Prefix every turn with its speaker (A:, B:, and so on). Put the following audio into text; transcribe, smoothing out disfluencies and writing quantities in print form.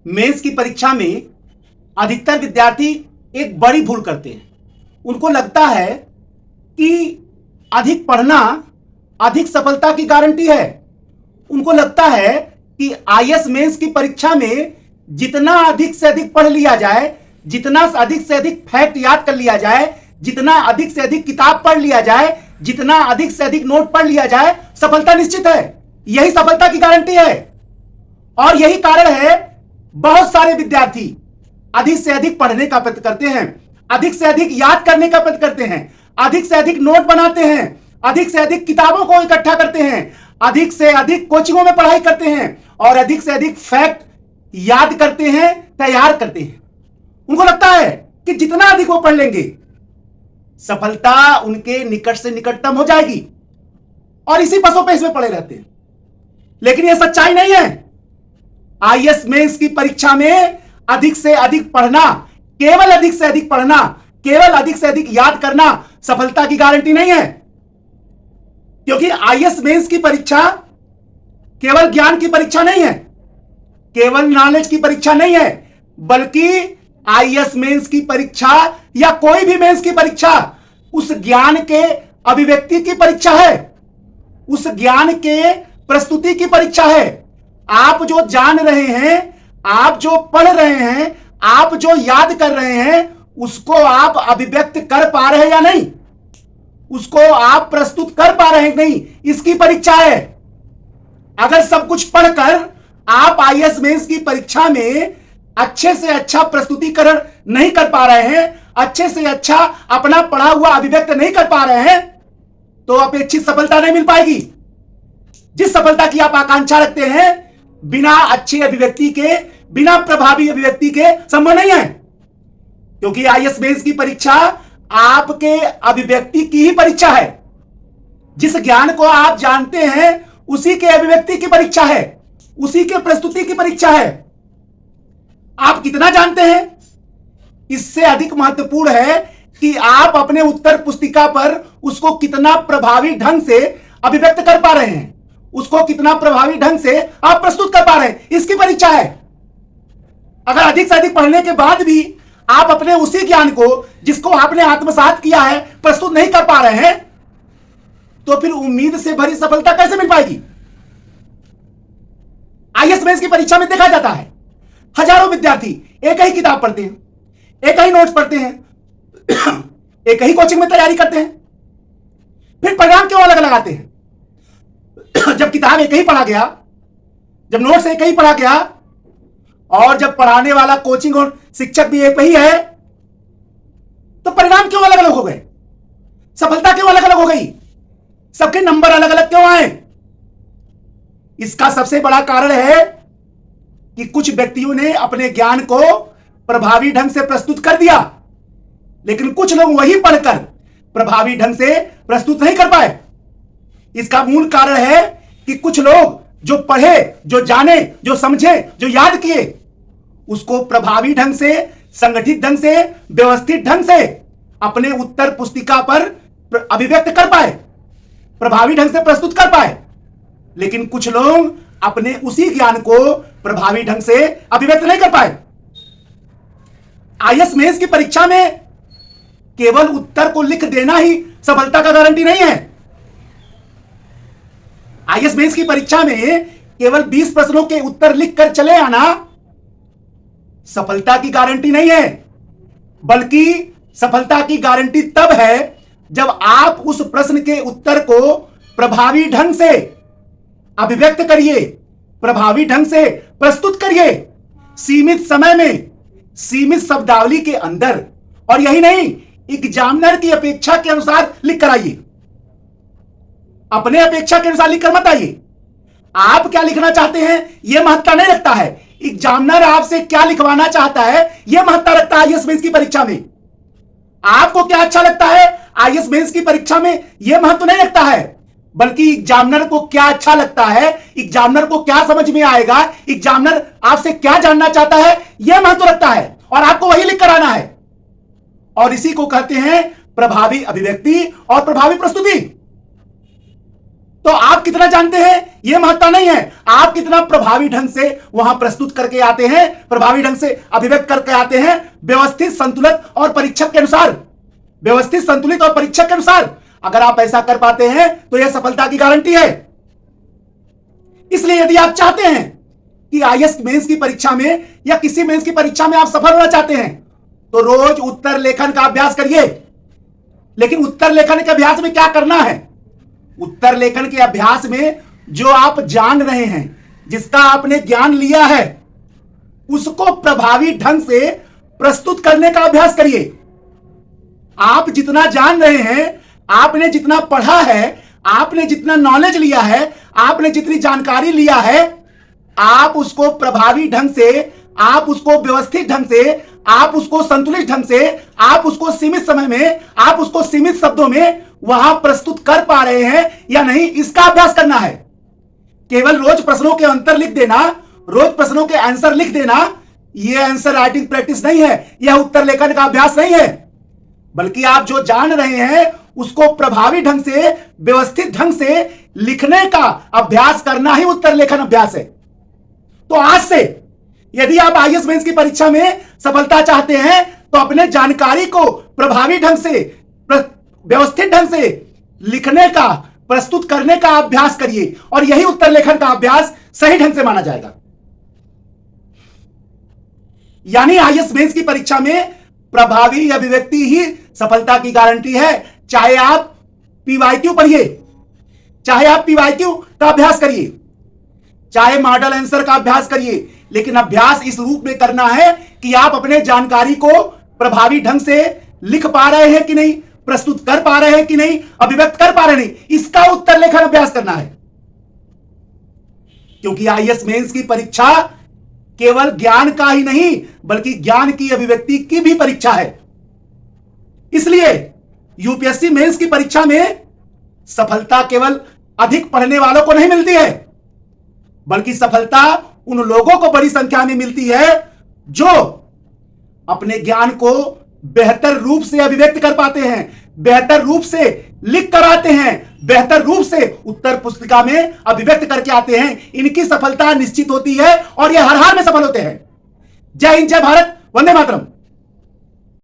A: Mains की परीक्षा में अधिकतर विद्यार्थी एक बड़ी भूल करते हैं। उनको लगता है कि अधिक पढ़ना अधिक सफलता की गारंटी है। उनको लगता है कि आईएएस मेंस की परीक्षा में जितना अधिक से अधिक पढ़ लिया जाए, जितना अधिक से अधिक फैक्ट याद कर लिया जाए, जितना अधिक से अधिक किताब पढ़ लिया जाए, जितना अधिक से अधिक नोट पढ़ लिया जाए, सफलता निश्चित है। यही सफलता की गारंटी है। और यही कारण है बहुत सारे विद्यार्थी अधिक से अधिक पढ़ने का प्रयत्न करते हैं, अधिक से अधिक याद करने का प्रयत्न करते हैं, अधिक से अधिक नोट बनाते हैं, अधिक से अधिक किताबों को इकट्ठा करते हैं, अधिक से अधिक कोचिंगों में पढ़ाई करते हैं और अधिक से अधिक फैक्ट याद करते हैं, तैयार करते हैं। उनको लगता है कि जितना अधिक वो पढ़ लेंगे सफलता उनके निकट से निकटतम हो जाएगी और इसी पसोपेश में पड़े रहते हैं। लेकिन यह सच्चाई नहीं है। आईएएस मेंस की परीक्षा में अधिक से अधिक पढ़ना, केवल अधिक से अधिक पढ़ना, केवल अधिक से अधिक याद करना सफलता की गारंटी नहीं है। क्योंकि आईएएस मेंस की परीक्षा केवल ज्ञान की परीक्षा नहीं है, केवल नॉलेज की परीक्षा नहीं है, बल्कि आईएएस मेंस की परीक्षा या कोई भी मेंस की परीक्षा उस ज्ञान के अभिव्यक्ति की परीक्षा है, उस ज्ञान के प्रस्तुति की परीक्षा है। आप जो जान रहे हैं, आप जो पढ़ रहे हैं, आप जो याद कर रहे हैं, उसको आप अभिव्यक्त कर पा रहे हैं या नहीं, उसको आप प्रस्तुत कर पा रहे हैं नहीं, इसकी परीक्षा है। अगर सब कुछ पढ़कर आप आईएएस मेंस की परीक्षा में अच्छे से अच्छा प्रस्तुतिकरण नहीं कर पा रहे हैं, अच्छे से अच्छा अपना पढ़ा हुआ अभिव्यक्त नहीं कर पा रहे हैं, तो अपेक्षित सफलता नहीं मिल पाएगी। जिस सफलता की आप आकांक्षा रखते हैं बिना अच्छे अभिव्यक्ति के, बिना प्रभावी अभिव्यक्ति के संभव नहीं है। क्योंकि आईएएस मेंस की परीक्षा आपके अभिव्यक्ति की ही परीक्षा है। जिस ज्ञान को आप जानते हैं उसी के अभिव्यक्ति की परीक्षा है, उसी के प्रस्तुति की परीक्षा है। आप कितना जानते हैं इससे अधिक महत्वपूर्ण है कि आप अपने उत्तर पुस्तिका पर उसको कितना प्रभावी ढंग से अभिव्यक्त कर पा रहे हैं, उसको कितना प्रभावी ढंग से आप प्रस्तुत कर पा रहे हैं, इसकी परीक्षा है। अगर अधिक से अधिक पढ़ने के बाद भी आप अपने उसी ज्ञान को जिसको आपने आत्मसात किया है प्रस्तुत नहीं कर पा रहे हैं, तो फिर उम्मीद से भरी सफलता कैसे मिल पाएगी। आईएएस मेंस की परीक्षा में देखा जाता है हजारों विद्यार्थी एक ही किताब पढ़ते हैं, एक ही नोट्स पढ़ते हैं, एक ही कोचिंग में तैयारी करते हैं, फिर परिणाम क्यों अलग अलग आते हैं। जब किताब एक ही पढ़ा गया, जब नोट्स एक ही पढ़ा गया और जब पढ़ाने वाला कोचिंग और शिक्षक भी एक ही है, तो परिणाम क्यों अलग अलग हो गए, सफलता क्यों अलग अलग हो गई, सबके नंबर अलग अलग क्यों आए। इसका सबसे बड़ा कारण है कि कुछ व्यक्तियों ने अपने ज्ञान को प्रभावी ढंग से प्रस्तुत कर दिया, लेकिन कुछ लोग वही पढ़कर प्रभावी ढंग से प्रस्तुत नहीं कर पाए। इसका मूल कारण है कि कुछ लोग जो पढ़े, जो जाने, जो समझे, जो याद किए, उसको प्रभावी ढंग से, संगठित ढंग से, व्यवस्थित ढंग से अपने उत्तर पुस्तिका पर अभिव्यक्त कर पाए, प्रभावी ढंग से प्रस्तुत कर पाए। लेकिन कुछ लोग अपने उसी ज्ञान को प्रभावी ढंग से अभिव्यक्त नहीं कर पाए। आईएएस मेंस की परीक्षा में केवल उत्तर को लिख देना ही सफलता का गारंटी नहीं है। आईएएस मेंस की परीक्षा में केवल 20 प्रश्नों के उत्तर लिखकर चले आना सफलता की गारंटी नहीं है, बल्कि सफलता की गारंटी तब है जब आप उस प्रश्न के उत्तर को प्रभावी ढंग से अभिव्यक्त करिए, प्रभावी ढंग से प्रस्तुत करिए, सीमित समय में, सीमित शब्दावली के अंदर, और यही नहीं, एग्जामिनर की अपेक्षा के अनुसार लिख कर आइए। अपने अपेक्षा के अनुसार लिखकर मत आइए। आप क्या लिखना चाहते हैं यह महत्ता नहीं रखता है, एग्जामिनर आपसे क्या लिखवाना चाहता है यह महत्ता रखता है। आईएएस मेंस की परीक्षा में आपको क्या अच्छा लगता है, आईएएस मेंस की परीक्षा में यह महत्व नहीं रखता है, बल्कि एग्जामिनर को क्या अच्छा लगता है, एग्जामिनर को क्या समझ में आएगा, एग्जामिनर आपसे क्या जानना चाहता है, यह महत्व रखता है और आपको वही लिख कर आना है। और इसी को कहते हैं प्रभावी अभिव्यक्ति और प्रभावी प्रस्तुति। तो आप कितना जानते हैं यह महत्ता नहीं है, आप कितना प्रभावी ढंग से वहां प्रस्तुत करके आते हैं, प्रभावी ढंग से अभिव्यक्त करके आते हैं, व्यवस्थित, संतुलित और परीक्षक के अनुसार, व्यवस्थित, संतुलित और परीक्षक के अनुसार। अगर आप ऐसा कर पाते हैं तो यह सफलता की गारंटी है। इसलिए यदि आप चाहते हैं कि आईएएस मेंस की परीक्षा में या किसी मेंस की परीक्षा में आप सफल होना चाहते हैं तो रोज उत्तर लेखन का अभ्यास करिए। लेकिन उत्तर लेखन के अभ्यास में क्या करना है? उत्तर लेखन के अभ्यास में जो आप जान रहे हैं, जिसका आपने ज्ञान लिया है, उसको प्रभावी ढंग से प्रस्तुत करने का अभ्यास करिए। आप जितना जान रहे हैं, आपने जितना पढ़ा है, आपने जितना नॉलेज लिया है, आपने जितनी जानकारी लिया है, आप उसको प्रभावी ढंग से, आप उसको व्यवस्थित ढंग से, आप उसको संतुलित ढंग से, आप उसको सीमित समय में, आप उसको सीमित शब्दों में वहां प्रस्तुत कर पा रहे हैं या नहीं, इसका अभ्यास करना है। केवल रोज प्रश्नों के अंतर लिख देना, रोज प्रश्नों के आंसर लिख देना, यह आंसर राइटिंग प्रैक्टिस नहीं है, यह उत्तर लेखन का अभ्यास नहीं है। बल्कि आप जो जान रहे हैं उसको प्रभावी ढंग से, व्यवस्थित ढंग से लिखने का अभ्यास करना ही उत्तर लेखन अभ्यास है। तो आज से यदि आप आईएएस मेंस की परीक्षा में सफलता चाहते हैं तो अपने जानकारी को प्रभावी ढंग से, व्यवस्थित ढंग से लिखने का, प्रस्तुत करने का अभ्यास करिए और यही उत्तर लेखन का अभ्यास सही ढंग से माना जाएगा। यानी आईएएस मेंस की परीक्षा में प्रभावी अभिव्यक्ति ही सफलता की गारंटी है। चाहे आप पीवाईक्यू पढ़िए, चाहे आप पीवाईक्यू का अभ्यास करिए, चाहे मॉडल आंसर का अभ्यास करिए, लेकिन अभ्यास इस रूप में करना है कि आप अपने जानकारी को प्रभावी ढंग से लिख पा रहे हैं कि नहीं, प्रस्तुत कर पा रहे हैं कि नहीं, अभिव्यक्त कर पा रहे नहीं, इसका उत्तर लेखन अभ्यास करना है। क्योंकि आईएएस मेंस की परीक्षा केवल ज्ञान का ही नहीं बल्कि ज्ञान की अभिव्यक्ति की भी परीक्षा है। इसलिए यूपीएससी मेंस की परीक्षा में सफलता केवल अधिक पढ़ने वालों को नहीं मिलती है, बल्कि सफलता उन लोगों को बड़ी संख्या में मिलती है जो अपने ज्ञान को बेहतर रूप से अभिव्यक्त कर पाते हैं, बेहतर रूप से लिख कर आते हैं, बेहतर रूप से उत्तर पुस्तिका में अभिव्यक्त करके आते हैं। इनकी सफलता निश्चित होती है और ये हर हाल में सफल होते हैं। जय हिंद, जय भारत, वंदे मातरम।